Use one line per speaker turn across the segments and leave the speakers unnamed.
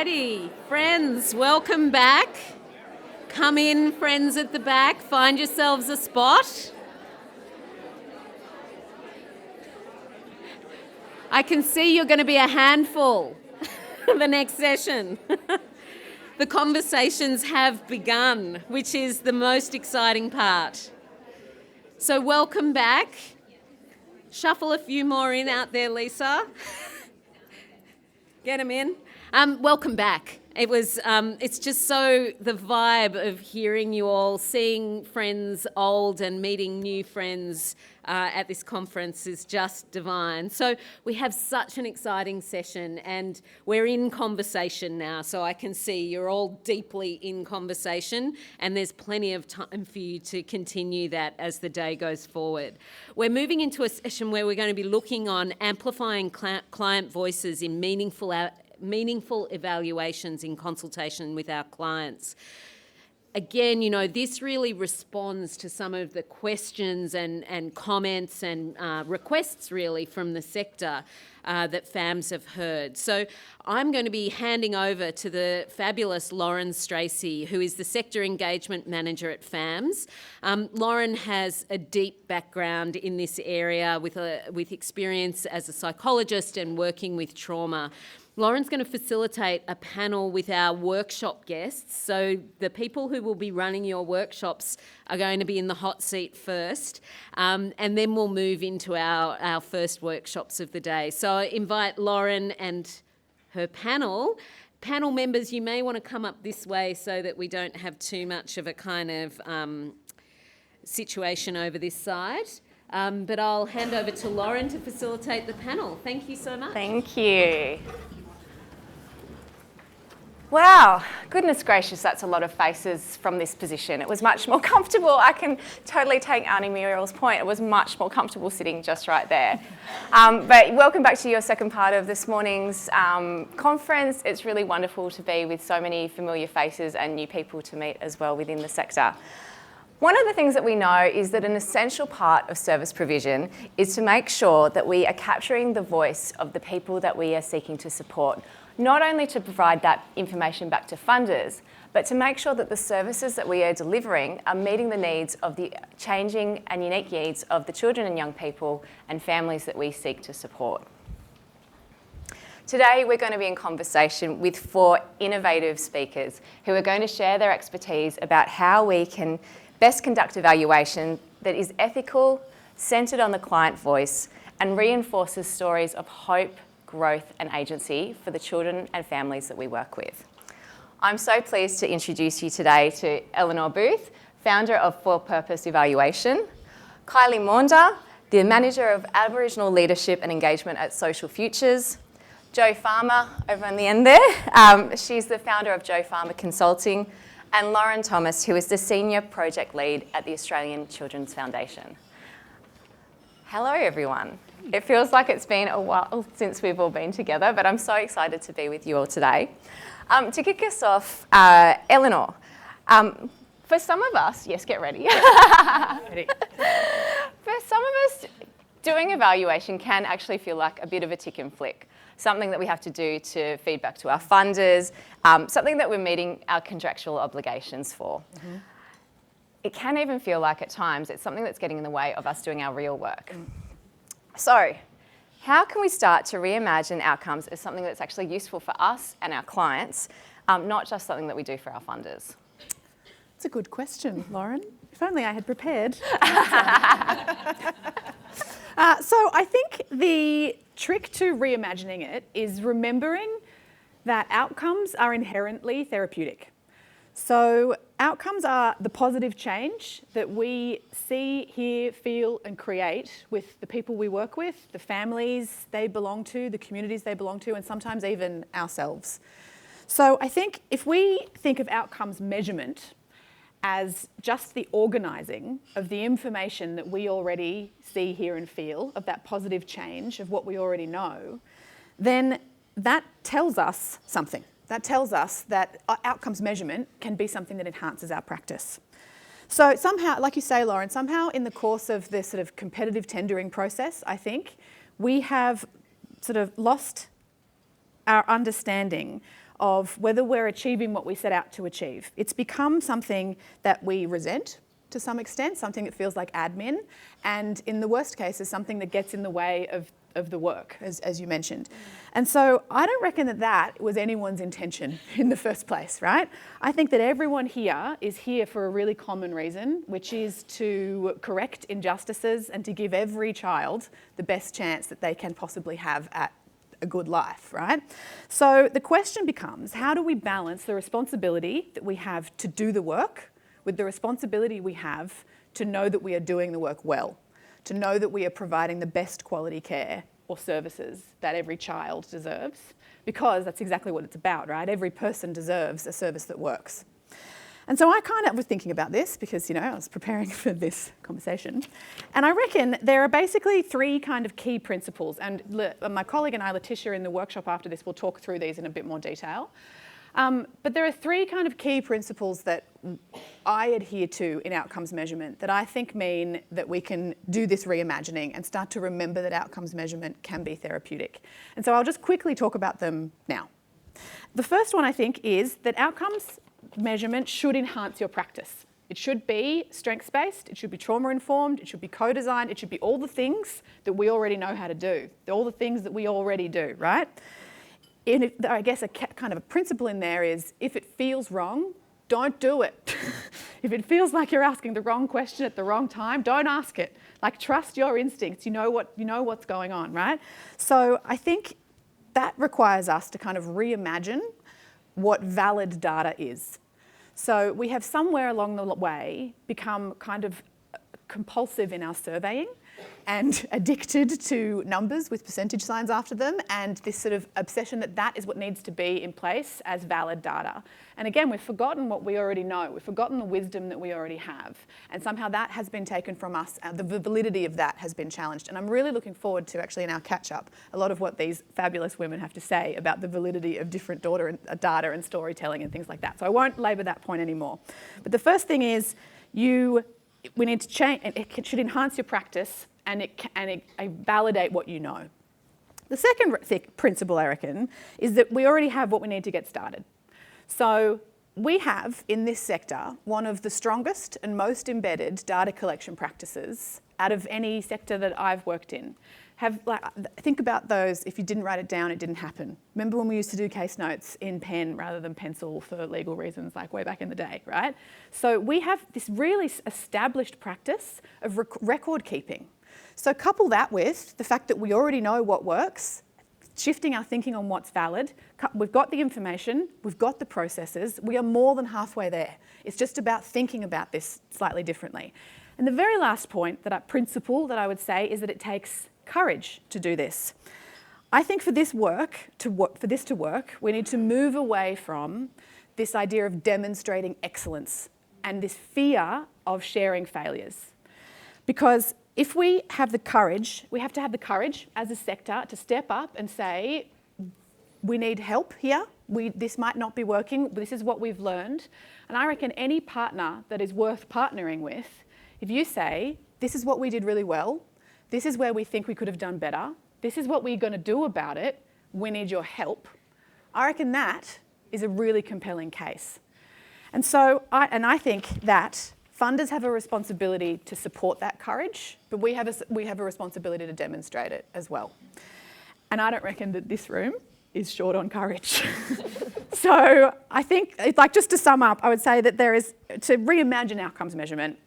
Alrighty, friends, welcome back. Come in, friends at the back, find yourselves a spot. I can see you're going to be a handful the next session. The conversations have begun, which is the most exciting part. So welcome back. Shuffle a few more in out there, Lisa. Get them in. Welcome back. It's just so the vibe of hearing you all, seeing friends old and meeting new friends at this conference is just divine. So we have such an exciting session and we're in conversation now. So I can see you're all deeply in conversation and there's plenty of time for you to continue that as the day goes forward. We're moving into a session where we're going to be looking on amplifying client voices in meaningful evaluations in consultation with our clients. Again, this really responds to some of the questions and comments and requests really from the sector that FAMs have heard. So I'm going to be handing over to the fabulous Lauren Stracey, who is the Sector Engagement Manager at FAMs. Lauren has a deep background in this area with experience as a psychologist and working with trauma. Lauren's going to facilitate a panel with our workshop guests. So the people who will be running your workshops are going to be in the hot seat first, and then we'll move into our first workshops of the day. So I invite Lauren and her panel. Panel members, you may want to come up this way so that we don't have too much of a kind of situation over this side. But I'll hand over to Lauren to facilitate the panel. Thank you so much.
Thank you. Wow, goodness gracious, that's a lot of faces from this position. It was much more comfortable. I can totally take Auntie Muriel's point. It was much more comfortable sitting just right there. But welcome back to your second part of this morning's conference. It's really wonderful to be with so many familiar faces and new people to meet as well within the sector. One of the things that we know is that an essential part of service provision is to make sure that we are capturing the voice of the people that we are seeking to support, not only to provide that information back to funders, but to make sure that the services that we are delivering are meeting the needs of the changing and unique needs of the children and young people and families that we seek to support. Today, we're going to be in conversation with 4 innovative speakers who are going to share their expertise about how we can best conduct evaluation that is ethical, centred on the client voice, and reinforces stories of hope, growth and agency for the children and families that we work with. I'm so pleased to introduce you today to Eleanor Booth, founder of For Purpose Evaluation, Kylie Maunder, the Manager of Aboriginal Leadership and Engagement at Social Futures, Jo Farmer over on the end there, she's the founder of Jo Farmer Consulting, and Lauren Thomas, who is the Senior Project Lead at the Australian Children's Foundation. Hello everyone. It feels like it's been a while since we've all been together, but I'm so excited to be with you all today. To kick us off, Eleanor, for some of us, yes, get ready. Ready. For some of us, doing evaluation can actually feel like a bit of a tick and flick, something that we have to do to feed back to our funders, something that we're meeting our contractual obligations for. Mm-hmm. It can even feel like at times it's something that's getting in the way of us doing our real work. So, how can we start to reimagine outcomes as something that's actually useful for us and our clients, not just something that we do for our funders?
It's a good question, Lauren. If only I had prepared. So I think the trick to reimagining it is remembering that outcomes are inherently therapeutic. So outcomes are the positive change that we see, hear, feel and create with the people we work with, the families they belong to, the communities they belong to, and sometimes even ourselves. So I think if we think of outcomes measurement as just the organising of the information that we already see, hear and feel, of that positive change of what we already know, then that tells us something. That tells us that outcomes measurement can be something that enhances our practice. So somehow, like you say, Lauren, somehow in the course of this sort of competitive tendering process, I think, we have sort of lost our understanding of whether we're achieving what we set out to achieve. It's become something that we resent to some extent, something that feels like admin, and in the worst cases, something that gets in the way of the work, as you mentioned. And so I don't reckon that was anyone's intention in the first place, right? I think that everyone here is here for a really common reason, which is to correct injustices and to give every child the best chance that they can possibly have at a good life, right? So the question becomes, how do we balance the responsibility that we have to do the work with the responsibility we have to know that we are doing the work well, to know that we are providing the best quality care or services that every child deserves, because that's exactly what it's about, right? Every person deserves a service that works. And so I kind of was thinking about this because, I was preparing for this conversation. And I reckon there are basically three kind of key principles. And my colleague and I, Letitia, in the workshop after this, will talk through these in a bit more detail. But there are three kind of key principles that I adhere to in outcomes measurement that I think mean that we can do this reimagining and start to remember that outcomes measurement can be therapeutic. And so I'll just quickly talk about them now. The first one, I think, is that outcomes measurement should enhance your practice. It should be strengths-based, it should be trauma-informed, it should be co-designed, it should be all the things that we already know how to do, all the things that we already do, right? And I guess a kind of a principle in there is if it feels wrong, don't do it. If it feels like you're asking the wrong question at the wrong time, don't ask it. Like, trust your instincts. You know what's going on, right? So I think that requires us to kind of reimagine what valid data is. So we have somewhere along the way become kind of compulsive in our surveying and addicted to numbers with percentage signs after them, and this sort of obsession that is what needs to be in place as valid data. And again, we've forgotten what we already know. We've forgotten the wisdom that we already have. And somehow that has been taken from us. The validity of that has been challenged. And I'm really looking forward to, actually, in our catch-up, a lot of what these fabulous women have to say about the validity of different data and storytelling and things like that. So I won't labour that point anymore. But the first thing is we need to change, and it should enhance your practice and it validate what you know. The second principle, I reckon, is that we already have what we need to get started. So we have, in this sector, one of the strongest and most embedded data collection practices out of any sector that I've worked in. Think about those. If you didn't write it down, it didn't happen. Remember when we used to do case notes in pen rather than pencil for legal reasons, like way back in the day, right? So we have this really established practice of record keeping. So couple that with the fact that we already know what works, shifting our thinking on what's valid. We've got the information, we've got the processes, we are more than halfway there. It's just about thinking about this slightly differently. And the very last principle that I would say is that it takes courage to do this. I think for this to work, we need to move away from this idea of demonstrating excellence and this fear of sharing failures. Because if we have the courage, we have to have the courage as a sector to step up and say, we need help here. This might not be working. This is what we've learned. And I reckon any partner that is worth partnering with, if you say, this is what we did really well, this is where we think we could have done better, this is what we're going to do about it, we need your help, I reckon that is a really compelling case. And so, I think that funders have a responsibility to support that courage, but we have a responsibility to demonstrate it as well. And I don't reckon that this room is short on courage. So I think, just to sum up, I would say that there is, to reimagine outcomes measurement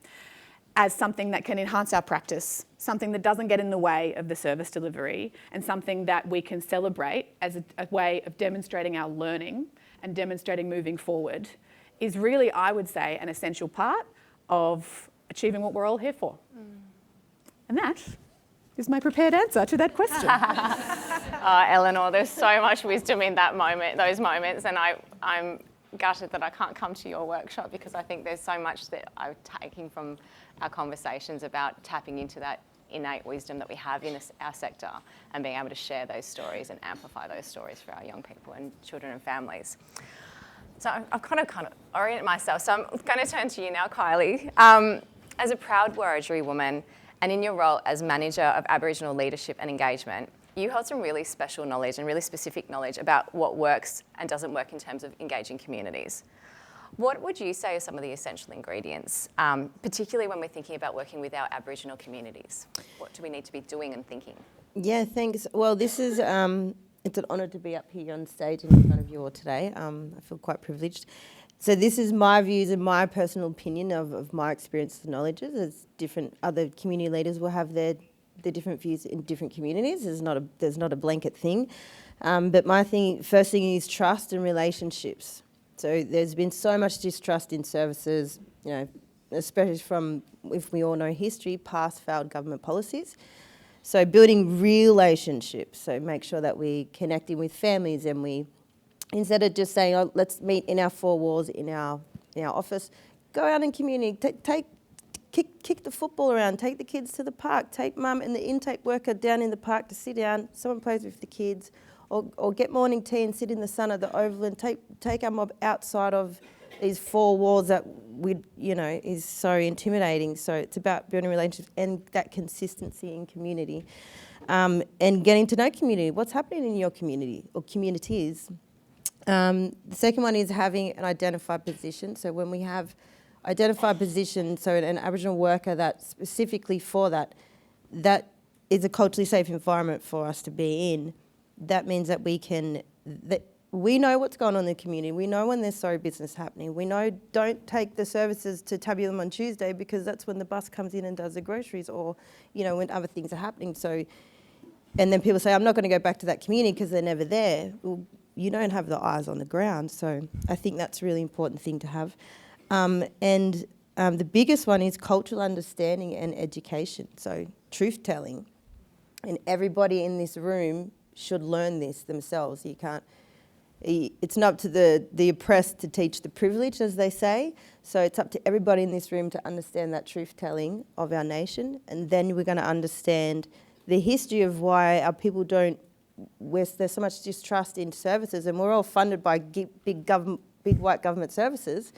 as something that can enhance our practice, something that doesn't get in the way of the service delivery, and something that we can celebrate as a way of demonstrating our learning and demonstrating moving forward, is really, I would say, an essential part of achieving what we're all here for. And that is my prepared answer to that question.
Eleanor, there's so much wisdom in those moments, and I'm gutted that I can't come to your workshop because I think there's so much that I'm taking from our conversations about tapping into that innate wisdom that we have in our sector and being able to share those stories and amplify those stories for our young people and children and families. So I've kind of oriented myself. So I'm going to turn to you now, Kylie. As a proud Wiradjuri woman and in your role as Manager of Aboriginal Leadership and Engagement, you hold some really special knowledge and really specific knowledge about what works and doesn't work in terms of engaging communities. What would you say are some of the essential ingredients, particularly when we're thinking about working with our Aboriginal communities? What do we need to be doing and thinking?
Yeah, thanks. Well, this is, it's an honour to be up here on stage in front of you all today. I feel quite privileged. So this is my views and my personal opinion of my experiences and knowledges. As different other community leaders will have their different views in different communities. There's not a blanket thing. But my first thing is trust and relationships. So there's been so much distrust in services, you know, especially from, if we all know history, past failed government policies. So building relationships, so make sure that we're connecting with families and we, instead of just saying, oh, let's meet in our four walls in our office, go out in community, kick the football around, take the kids to the park, take mum and the intake worker down in the park to sit down, someone plays with the kids, or get morning tea and sit in the sun at the Oval and take our mob outside of these four walls that is so intimidating. So it's about building relationships and that consistency in community, and getting to know community. What's happening in your community or communities? The second one is having an identified position. So when we have identified position, so an Aboriginal worker that's specifically for that is a culturally safe environment for us to be in. That means that we know what's going on in the community. We know when there's sorry business happening. We know don't take the services to Tabulum on Tuesday because that's when the bus comes in and does the groceries, or when other things are happening. So, and then people say, I'm not going to go back to that community because they're never there. Well, you don't have the eyes on the ground. So I think that's a really important thing to have. The biggest one is cultural understanding and education. So truth telling, and everybody in this room should learn this themselves. It's not up to the oppressed to teach the privileged, as they say. So it's up to everybody in this room to understand that truth telling of our nation. And then we're going to understand the history of why our people there's so much distrust in services, and we're all funded by big white government services,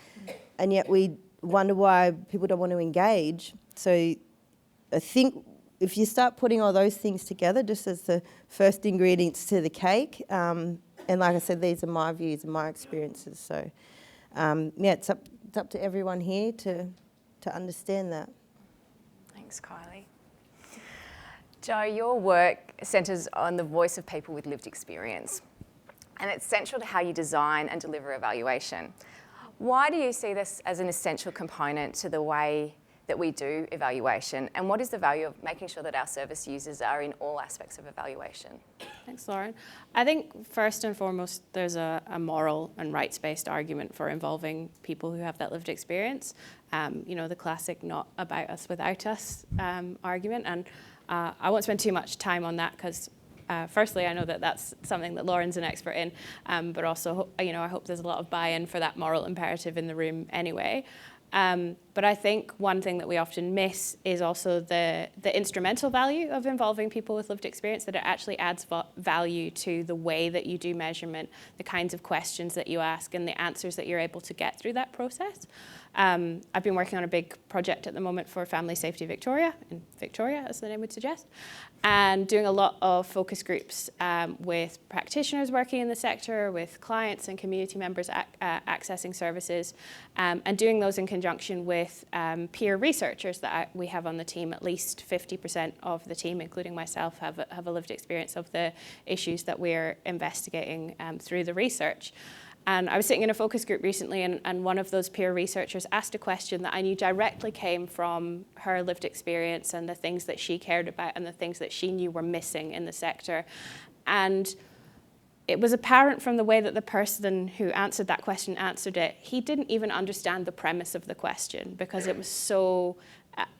and yet we wonder why people don't want to engage. So I think if you start putting all those things together, just as the first ingredients to the cake, and like I said, these are my views and my experiences. So it's up to everyone here to understand that.
Thanks, Kylie. Jo, your work centres on the voice of people with lived experience, and it's central to how you design and deliver evaluation. Why do you see this as an essential component to the way that we do evaluation, and what is the value of making sure that our service users are in all aspects of evaluation?
Thanks, Lauren. I think first and foremost, there's a moral and rights-based argument for involving people who have that lived experience. The classic "not about us without us" argument, and I won't spend too much time on that because firstly, I know that that's something that Lauren's an expert in, but also, I hope there's a lot of buy-in for that moral imperative in the room anyway. But I think one thing that we often miss is also the instrumental value of involving people with lived experience, that it actually adds value to the way that you do measurement, the kinds of questions that you ask and the answers that you're able to get through that process. I've been working on a big project at the moment for Family Safety Victoria, in Victoria, as the name would suggest, and doing a lot of focus groups with practitioners working in the sector, with clients and community members accessing services, and doing those in conjunction with peer researchers that we have on the team. At least 50% of the team, including myself, have a lived experience of the issues that we're investigating through the research. And I was sitting in a focus group recently, and one of those peer researchers asked a question that I knew directly came from her lived experience and the things that she cared about and the things that she knew were missing in the sector. And it was apparent from the way that the person who answered that question answered it, he didn't even understand the premise of the question because it was so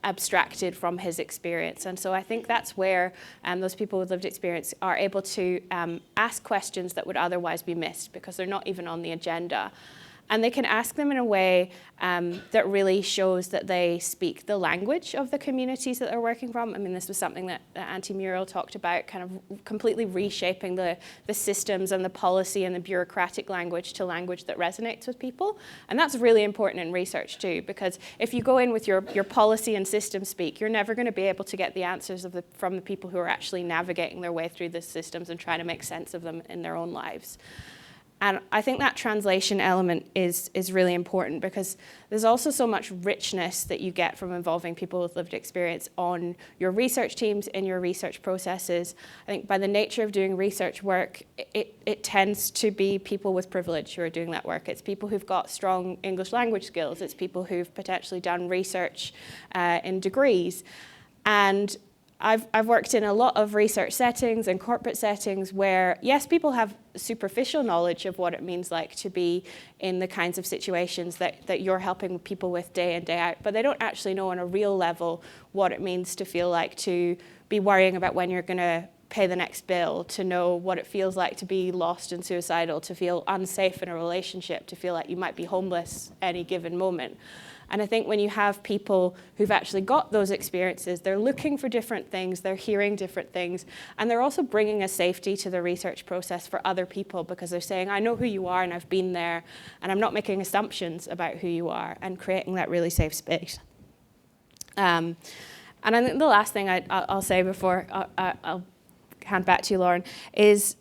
abstracted from his experience. And so I think that's where those people with lived experience are able to ask questions that would otherwise be missed because they're not even on the agenda. And they can ask them in a way that really shows that they speak the language of the communities that they're working from. I mean, this was something that Auntie Muriel talked about, kind of completely reshaping the systems and the policy and the bureaucratic language to language that resonates with people. And that's really important in research too, because if you go in with your policy and system speak, you're never going to be able to get the answers from the people who are actually navigating their way through the systems and trying to make sense of them in their own lives. And I think that translation element is really important, because there's also so much richness that you get from involving people with lived experience on your research teams, in your research processes. I think by the nature of doing research work, it tends to be people with privilege who are doing that work. It's people who've got strong English language skills. It's people who've potentially done research in degrees. And I've worked in a lot of research settings and corporate settings where, yes, people have superficial knowledge of what it means like to be in the kinds of situations that you're helping people with day in, day out, but they don't actually know on a real level what it means to feel like to be worrying about when you're going to pay the next bill, to know what it feels like to be lost and suicidal, to feel unsafe in a relationship, to feel like you might be homeless any given moment. And I think when you have people who've actually got those experiences, they're looking for different things, they're hearing different things, and they're also bringing a safety to the research process for other people, because they're saying, I know who you are and I've been there, and I'm not making assumptions about who you are, and creating that really safe space. And I think the last thing I'll say before I'll hand back to you, Lauren, is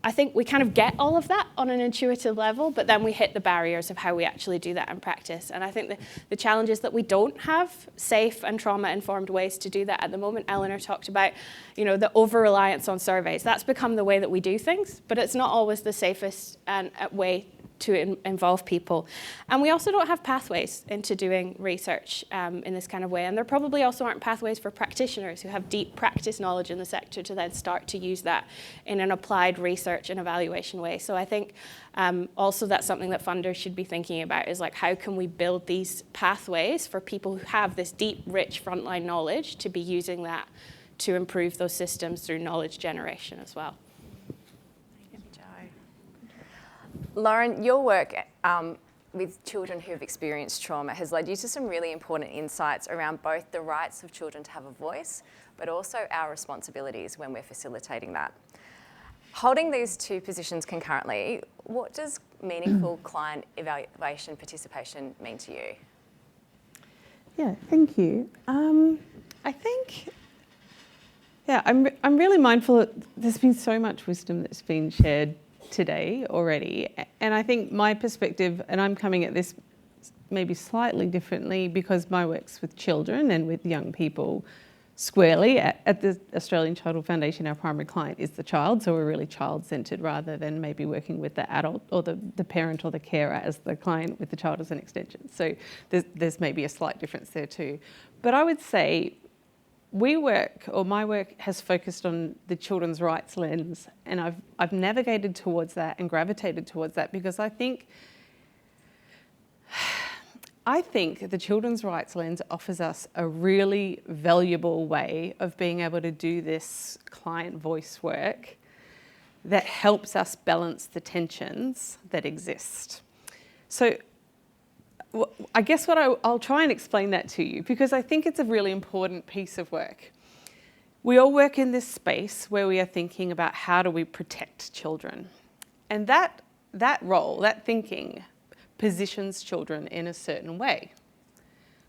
I think we kind of get all of that on an intuitive level, but then we hit the barriers of how we actually do that in practice. And I think the challenge is that we don't have safe and trauma-informed ways to do that at the moment. Eleanor talked about, the over-reliance on surveys. That's become the way that we do things, but it's not always the safest way to involve people. And we also don't have pathways into doing research in this kind of way. And there probably also aren't pathways for practitioners who have deep practice knowledge in the sector to then start to use that in an applied research and evaluation way. So I think also that's something that funders should be thinking about, is like, how can we build these pathways for people who have this deep, rich frontline knowledge to be using that to improve those systems through knowledge generation as well.
Lauren, your work with children who have experienced trauma has led you to some really important insights around both the rights of children to have a voice, but also our responsibilities when we're facilitating that. Holding these two positions concurrently, what does meaningful client evaluation participation mean to you?
Yeah, thank you. I think, I'm really mindful that there's been so much wisdom that's been shared today already, and I think my perspective, and I'm coming at this maybe slightly differently because my work's with children and with young people squarely. At the Australian Childhood Foundation, our primary client is the child, so we're really child-centred rather than maybe working with the adult or the parent or the carer as the client, with the child as an extension. So there's maybe a slight difference there too. But I would say my work has focused on the children's rights lens, and I've navigated towards that and gravitated towards that because I think the children's rights lens offers us a really valuable way of being able to do this client voice work that helps us balance the tensions that exist. So I guess I'll try and explain that to you, because I think it's a really important piece of work. We all work in this space where we are thinking about how do we protect children. And that role, that thinking, positions children in a certain way.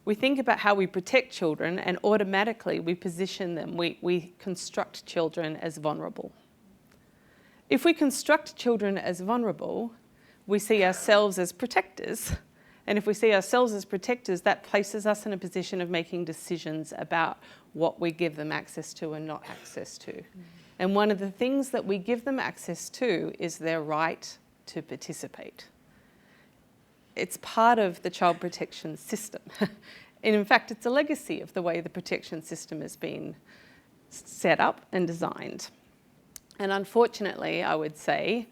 We think about how we protect children and automatically we position them, we construct children as vulnerable. If we construct children as vulnerable, we see ourselves as protectors. And if we see ourselves as protectors, that places us in a position of making decisions about what we give them access to and not access to. And one of the things that we give them access to is their right to participate. It's part of the child protection system. And in fact, it's a legacy of the way the protection system has been set up and designed. And unfortunately, I would say,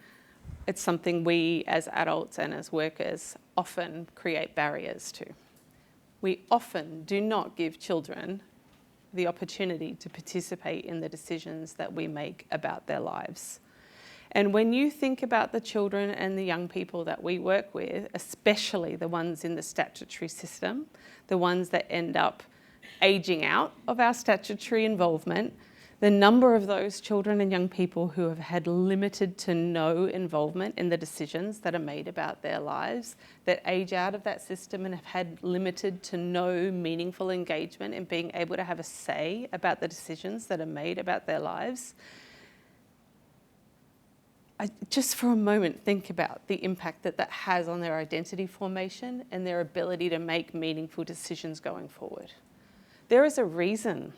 it's something we as adults and as workers often create barriers to. We often do not give children the opportunity to participate in the decisions that we make about their lives. And when you think about the children and the young people that we work with, especially the ones in the statutory system, the ones that end up aging out of our statutory involvement, the number of those children and young people who have had limited to no involvement in the decisions that are made about their lives, that age out of that system and have had limited to no meaningful engagement in being able to have a say about the decisions that are made about their lives. Just for a moment, think about the impact that that has on their identity formation and their ability to make meaningful decisions going forward. There is a reason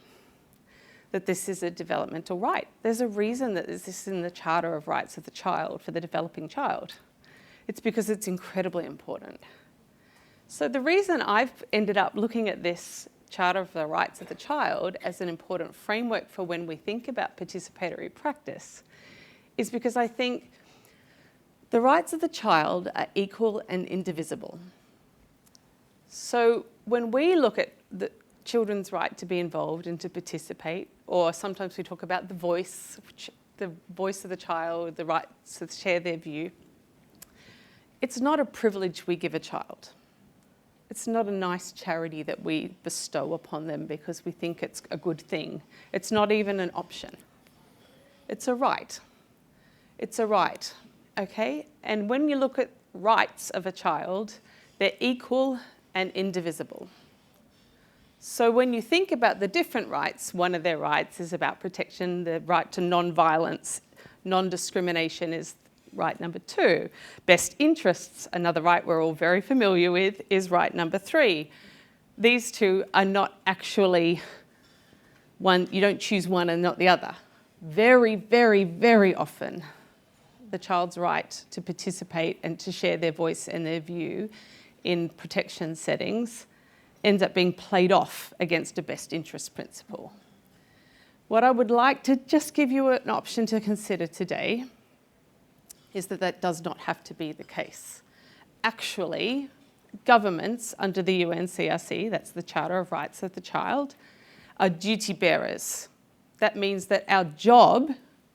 that this is a developmental right. There's a reason that this is in the Charter of Rights of the Child for the developing child. It's because it's incredibly important. So the reason I've ended up looking at this Charter of the Rights of the Child as an important framework for when we think about participatory practice is because I think the rights of the child are equal and indivisible. So when we look at the children's right to be involved and to participate, or sometimes we talk about the voice of the child, the right to share their view, it's not a privilege we give a child. It's not a nice charity that we bestow upon them because we think it's a good thing. It's not even an option. It's a right. It's a right, okay? And when you look at rights of a child, they're equal and indivisible. So when you think about the different rights, one of their rights is about protection, the right to non-violence, non-discrimination is right number 2. Best interests, another right we're all very familiar with, is right number 3. These two are not actually one, you don't choose one and not the other. Very, very, very often, the child's right to participate and to share their voice and their view in protection settings ends up being played off against a best interest principle. What I would like to just give you an option to consider today is that that does not have to be the case. Actually, governments under the UNCRC, that's the Charter of Rights of the Child, are duty bearers. That means that our job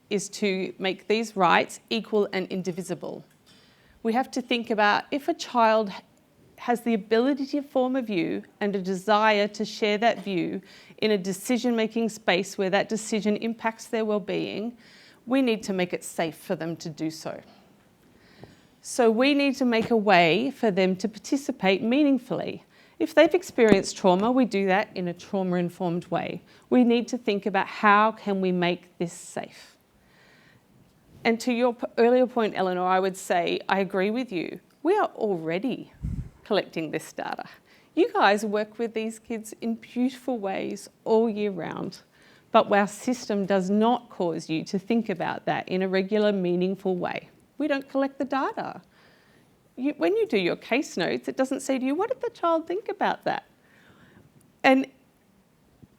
is to make these rights equal and indivisible. We have to think about if a child has the ability to form a view and a desire to share that view in a decision-making space where that decision impacts their well-being, we need to make it safe for them to do so. So we need to make a way for them to participate meaningfully. If they've experienced trauma, we do that in a trauma-informed way. We need to think about how can we make this safe. And to your earlier point, Eleanor, I would say, I agree with you. We are already collecting this data. You guys work with these kids in beautiful ways all year round, but our system does not cause you to think about that in a regular, meaningful way. We don't collect the data. When you do your case notes, it doesn't say to you, what did the child think about that? And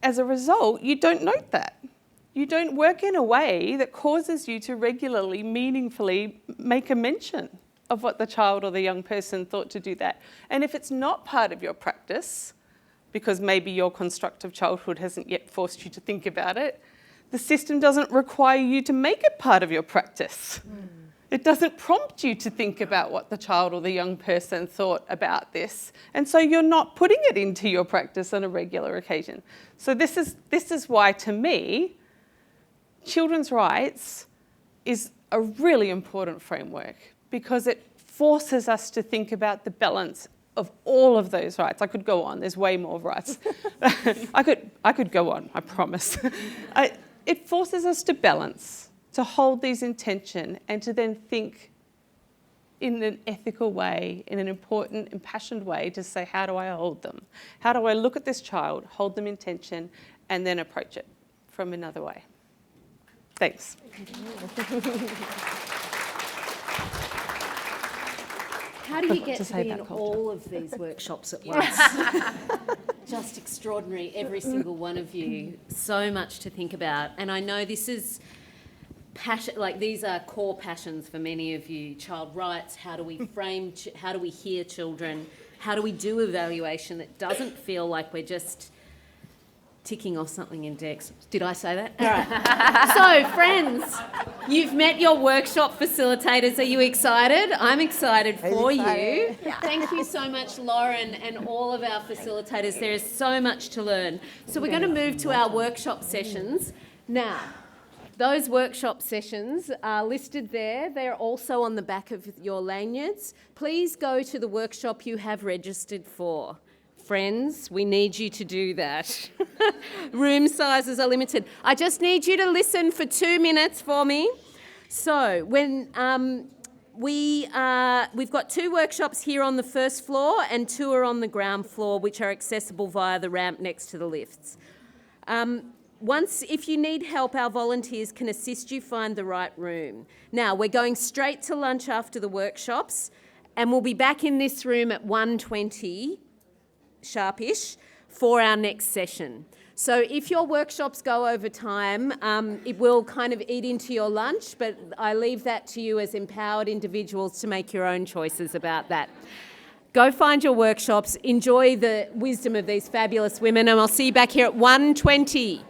as a result, you don't note that. You don't work in a way that causes you to regularly, meaningfully make a mention of what the child or the young person thought to do that. And if it's not part of your practice, because maybe your constructive childhood hasn't yet forced you to think about it, the system doesn't require you to make it part of your practice. It doesn't prompt you to think about what the child or the young person thought about this. And so you're not putting it into your practice on a regular occasion. So this is why, to me, children's rights is a really important framework, because it forces us to think about the balance of all of those rights. I could go on, there's way more rights. I could go on, I promise. It forces us to balance, to hold these in tension, and to then think in an ethical way, in an important, impassioned way, to say, how do I hold them? How do I look at this child, hold them in tension, and then approach it from another way? Thanks.
How do you get to be in all of these workshops at once? Just extraordinary, every single one of you. So much to think about. And I know this is passion, like these are core passions for many of you. Child rights, how do we frame, how do we hear children? How do we do evaluation that doesn't feel like we're just ticking off something in Dex. Did I say that? All right. So, friends, you've met your workshop facilitators. Are you excited? I'm excited for you. Thank you so much, Lauren, and all of our facilitators. There is so much to learn. So we're going to move to our workshop sessions. Now, those workshop sessions are listed there. They're also on the back of your lanyards. Please go to the workshop you have registered for. Friends, we need you to do that. Room sizes are limited. I just need you to listen for 2 minutes for me. So when we've got 2 workshops here on the first floor and 2 are on the ground floor, which are accessible via the ramp next to the lifts. If you need help, our volunteers can assist you find the right room. Now, we're going straight to lunch after the workshops, and we'll be back in this room at 1:20 sharpish for our next session. So if your workshops go over time, it will kind of eat into your lunch, but I leave that to you as empowered individuals to make your own choices about that. Go find your workshops, enjoy the wisdom of these fabulous women, and I'll see you back here at 1:20.